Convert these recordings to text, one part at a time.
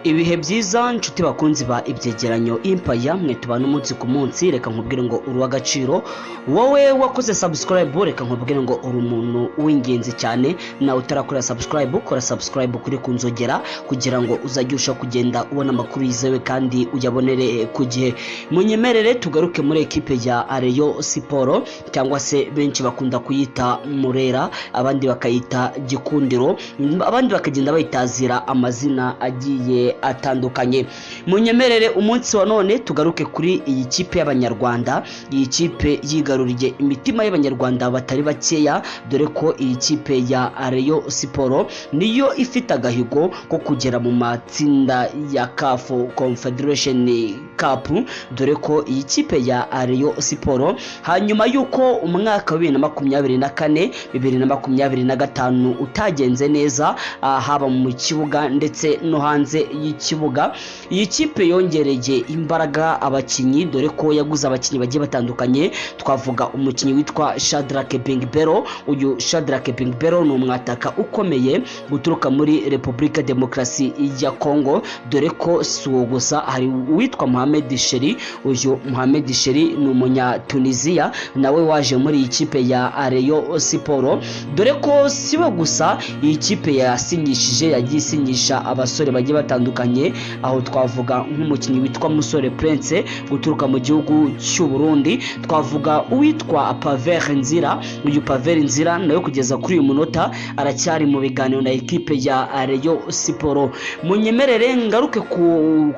Ibihe byiza nshuti bakunzi ba ibyegeranyo Empire mwe tubana umunsi ku munsi, reka nkubwire ngo uri w'agaciro. Wowe wakoze subscribe, reka nkubwire ngo uri umuntu w'ingenzi cyane. Na utarakora subscribe, kora subscribe kuri kunzogera kugira ngo uzajyusha kugenda ubona amakuru yizewe kandi uyabonere ku gihe. Munyemerere tugaruke muri ekipe ya Rayon Sport, cyangwa se benshi bakunda kuyita Murera, abandi bakayita Gikundiro, abandi bakagenda bayitazira amazina agiye atandukanye. Munyemerere umunsi wa none tugaruke kuri iyi kipe y'Abanyarwanda. Iyi kipe yigaruriye imitima y'Abanyarwanda batari bakeya, dore ko iyi kipe ya Rayon Sport niyo ifite agahigo ko kugera mu matsinda ya CAF Confederation Cup, dore ko iyi kipe ya Rayon Sport hanyuma yuko umwaka wa 2024 2025 utagenze neza, haba mu kibuga ndetse no hanze y'ikibuga, iyi kipe yongereye imbaraga abakinyi, dore ko yaguze abakinyi bagiye batandukanye. Twavuga umukinyi witwa Shadrack Bengbero. Uyu Shadrack Bengbero ni umwataka ukomeye guturuka muri Republika Demokarasi ya Congo, dore ko si uwo gusa, hari uwitwa Mohamed Sheri. Uyu Mohamed Sheri ni umunya Tunisia, nawe waje muri iyi kipe ya Rayon Sport, dore ko siwe gusa iyi kipe yasinyishije, yagiye isinyisha abasore bagiye batandukanye, aho twavuga nk'umukinyi witwa Musore Prince guturuka mu gihugu cy'u Burundi. Twavuga uwitwa Pavel Nzira. Uyu Pavel Nzira nayo kugeza kuri uyu munota aracyari mu biganiro na ekipe ya Rayon Sport. Munyemerere ngaruke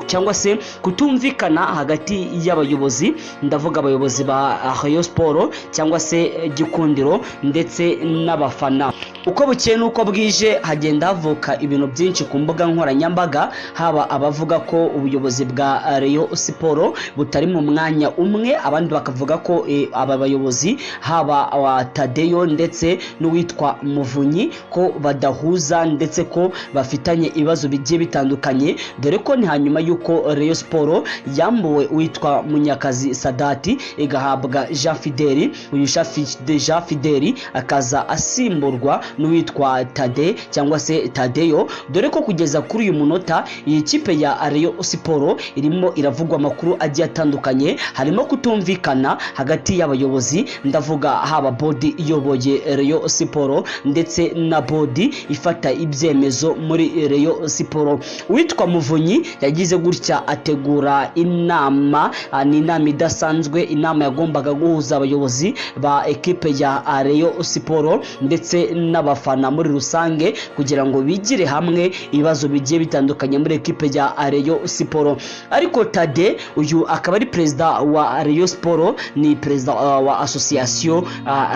cyangwa se kutumvikana hagati y'abayobozi, ndavuga abayobozi ba Rayon Sport cyangwa se Gikundiro ndetse n'abafana. Uko bukeye nuko bwije hagenda havuka ibintu byinshi ku mbuga nkoranyambaga, haba abavuga ko ubuyobozi bwa Rayon Sport butari mu mwanya umwe, abandi bakavuga ko aba bayobozi haba wa Tadeyo ndetse n'uwitwa Muvunyi ko badahuza ndetse ko bafitanye ibibazo bigiye bitandukanye, dore ko ni hanyuma yuko Rayon Sport yambuwe uwitwa Munyakazi Sadati igahabwa Jean Fideli. Uyu Jean Fideli akaza asimburwa n'uwitwa Tade cyangwa se Tadeyo, dore ko kugeza kuri uyu munota iyi kipe ya Rayon Sport irimo iravugwa amakuru agiye atandukanye, harimo kutumvikana hagati y'abayobozi, ndavuga haba body iyoboye Rayon Sport ndetse na body ifata ibyemezo muri Rayon Sport. Uwitwa Muvunyi yagize gutya ategura inama, ni inama idasanzwe, inama yagombaga guhuza abayobozi ba ekipe ya Rayon Sport ndetse n'abafana muri rusange kugira ngo bigire hamwe ibibazo bigiye bitandukanye muri ekipe ya Rayon Sport. Ariko Tade uyu akaba ari perezida wa Rayon Sport, ni perezida wa association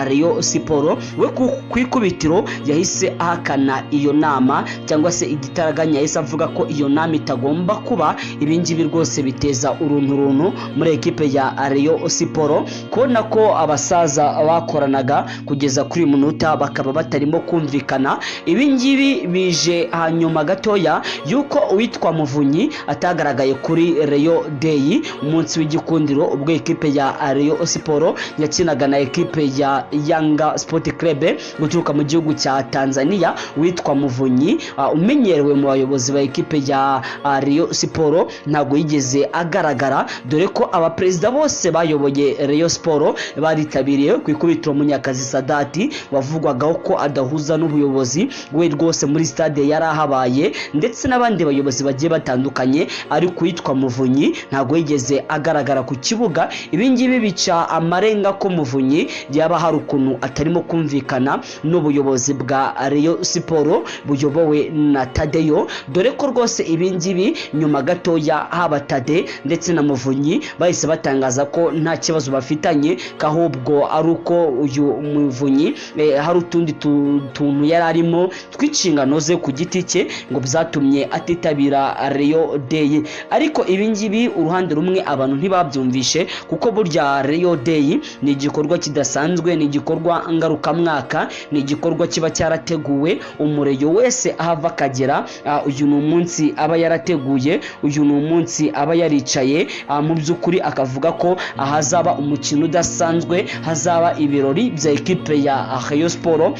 Rayon Sport, we kwikubitiro yahise ahakana iyo nama cyangwa se igitaraganya, yahise avuga ko iyo nama itagomba kuba. Ibingibi rwose biteza urunturuntu muri ekipe ya Rayon Sport, kubona ko abasaza bakoranaga kugeza kuri munota bakaba batarimo kumvikana. Ibingibi bije hanyuma gatoya yuko uwitwa Muvunyi atagaragaye kuri Rayon Day, umunsi w'igikundiro, ubwo ekipe ya Rayon Sport yakinaga na ekipe ya Yanga Sport Club guturuka mu gihugu cya Tanzania. Uwitwa Muvunyi umenyerewe mu bayobozi ba ekipe ya Rayon Sport ntago yigeze agaragara, dore ko abaperezida bose bayoboye Rayon Sport baritabiriye ku ikubitiro Munyakazi Sadati wavugwagaho ko adahuza n'ubuyobozi we rwose muri stade yarahabaye, ndetse n'abandi bayobozi bagiye batandukanye, ariko uwitwa Muvunyi ntago yigeze agaragara ku kibuga. Ibingibi bica amarenga ko Muvunyi yaba hari ukuntu atarimo kumvikana n'ubuyobozi bwa Rayon Sport buyobowe na Tadeyo, dore ko rwose ibingibi nyuma gatoya haba Tade ndetse na Muvunyi bahise batangaza ko nta kibazo bafitanye, kahubwo ari uko uyu Muvunyi hari utundi tuntu yari arimo tw'inshingano ze ku giti cye ngo byatumye atitabira Rayon Day. Ariko ibingibi uruhande rumwe abantu ntibabyumvishe, kuko burya Rayon Day ni igikorwa kidasanzwe, ni igikorwa ngarukamwaka, ni igikorwa kiba cyarateguwe umureyo wese ahava akagera. Uyu ni umunsi aba yarateguye, uyu ni umunsi aba yaricaye mu by'ukuri akavuga ko hazaba umukino udasanzwe, hazaba ibirori bya ekipe ya Rayon Sport.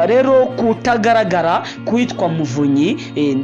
rero kutagaragara kwitwa Muvunyi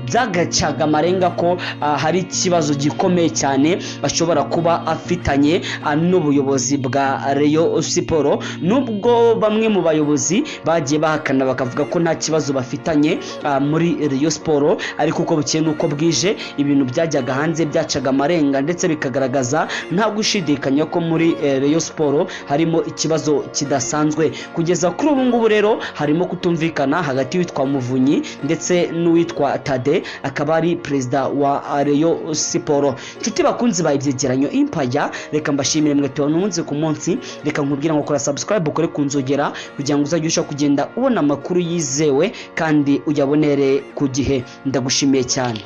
byagacaga amarenga ko hari ikibazo gikomeye cyane ashobora kuba afitanye n'ubuyobozi bwa Rayon Sport, nubwo bamwe mu bayobozi bagiye bahakana bakavuga ko nta kibazo bafitanye muri Rayon Sport, ariko uko bukeye nuko bwije ibintu byajyaga hanze byacaga amarenga ndetse bikagaragaza nta gushidikanya ko muri Rayon Sport harimo ikibazo kidasanzwe. Kugeza kuri ubu ngubu rero harimo kutumvikana hagati y'uwitwa Muvunyi ndetse n'uwitwa Tade, akaba ari perezida wa Rayon Sport. Nshuti bakunzi ba ibyegeranyo Empire, reka mbashimire mwe tubona umunsi ku munsi, reka nkubwira ngo kora subscribe ukore kunzogera kugira ngo uzajye usha kugenda ubona amakuru yizewe kandi uyabonere ku gihe. Ndagushimiye cyane.